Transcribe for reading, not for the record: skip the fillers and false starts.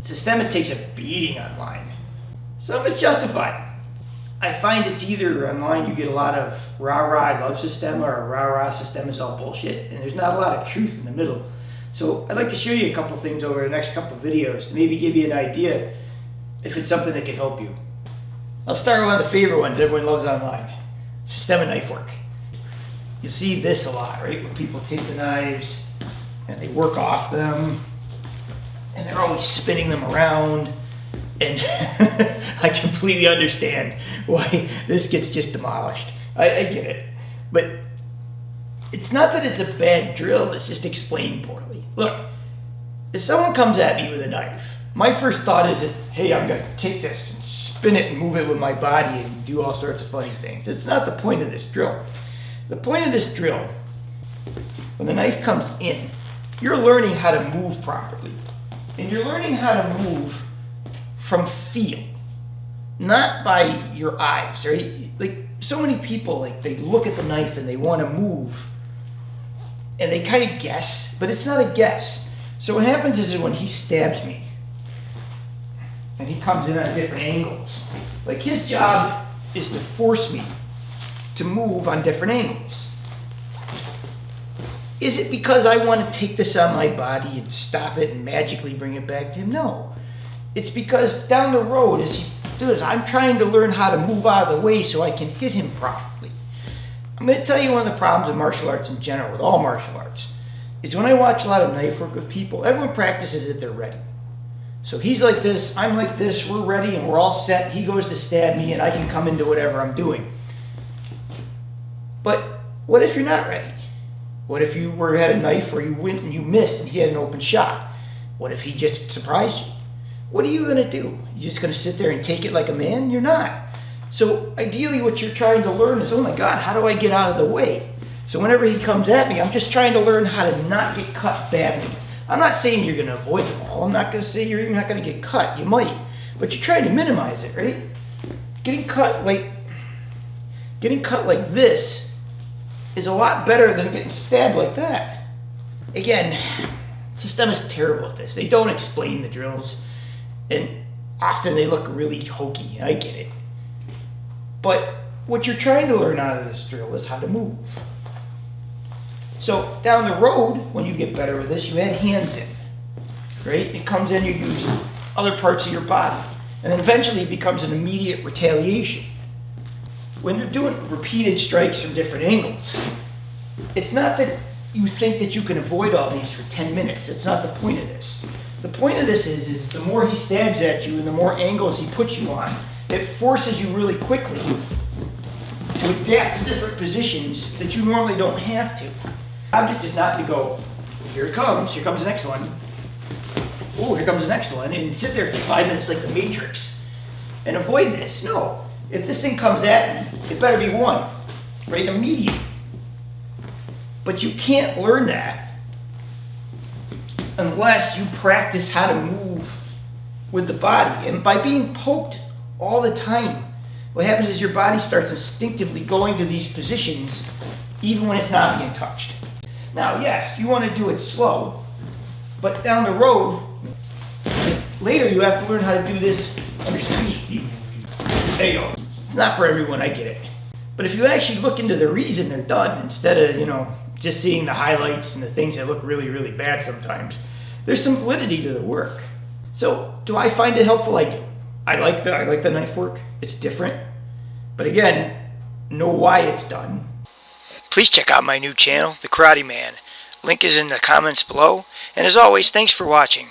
Systema takes a beating online. Some of it's justified. I find it's either online you get a lot of rah-rah I love Systema or rah-rah Systema's all bullshit, and there's not a lot of truth in the middle. So I'd like to show you a couple things over the next couple videos to maybe give you an idea if it's something that can help you. I'll start with one of the favorite ones everyone loves online, Systema knife work. You see this a lot, right? Where people take the knives and they work off them and they're always spinning them around. And I completely understand why this gets just demolished. I get it. But it's not that it's a bad drill, it's just explained poorly. Look, if someone comes at me with a knife, my first thought is that, hey, I'm going to take this and spin it and move it with my body and do all sorts of funny things. It's not the point of this drill. The point of this drill, when the knife comes in, you're learning how to move properly. And you're learning how to move from feel, not by your eyes, right? Like so many people, like they look at the knife and they want to move and they kind of guess, but it's not a guess. So what happens is when he stabs me and he comes in at different angles, like his job is to force me to move on different angles. Is it because I want to take this on my body and stop it and magically bring it back to him? No. It's because down the road, as he does, I'm trying to learn how to move out of the way so I can hit him properly. I'm going to tell you one of the problems with martial arts in general, with all martial arts, is when I watch a lot of knife work with people, everyone practices that they're ready. So he's like this, I'm like this, we're ready and we're all set. He goes to stab me and I can come into whatever I'm doing. But what if you're not ready? What if you had a knife or you went and you missed and he had an open shot? What if he just surprised you? What are you going to do? You're just going to sit there and take it like a man? You're not. So ideally what you're trying to learn is, oh my God, how do I get out of the way? So whenever he comes at me, I'm just trying to learn how to not get cut badly. I'm not saying you're going to avoid them all. I'm not going to say you're not going to get cut. You might. But you're trying to minimize it, right? Getting cut like this is a lot better than getting stabbed like that. Again, Systema's terrible at this. They don't explain the drills. And often they look really hokey. I get it. But what you're trying to learn out of this drill is how to move. So down the road, when you get better with this, you add hands in. Right? It comes in, you use other parts of your body. And then eventually it becomes an immediate retaliation. When you're doing repeated strikes from different angles, it's not that you think that you can avoid all these for 10 minutes. It's not the point of this. The point of this is the more he stabs at you and the more angles he puts you on, it forces you really quickly to adapt to different positions that you normally don't have to. The object is not to go, here it comes, here comes the next one. Oh, here comes the next one, and sit there for 5 minutes like the Matrix and avoid this. No. If this thing comes at me, it better be one, right? Immediate. But you can't learn that unless you practice how to move with the body. And by being poked all the time, what happens is your body starts instinctively going to these positions even when it's not being touched. Now, yes, you want to do it slow, but down the road, later you have to learn how to do this under speed. There you go. It's not for everyone, I get it. But if you actually look into the reason they're done, instead of, just seeing the highlights and the things that look really, really bad sometimes, there's some validity to the work. So, do I find it helpful? I do. I like the knife work. It's different. But again, know why it's done. Please check out my new channel, The Karate Man. Link is in the comments below. And as always, thanks for watching.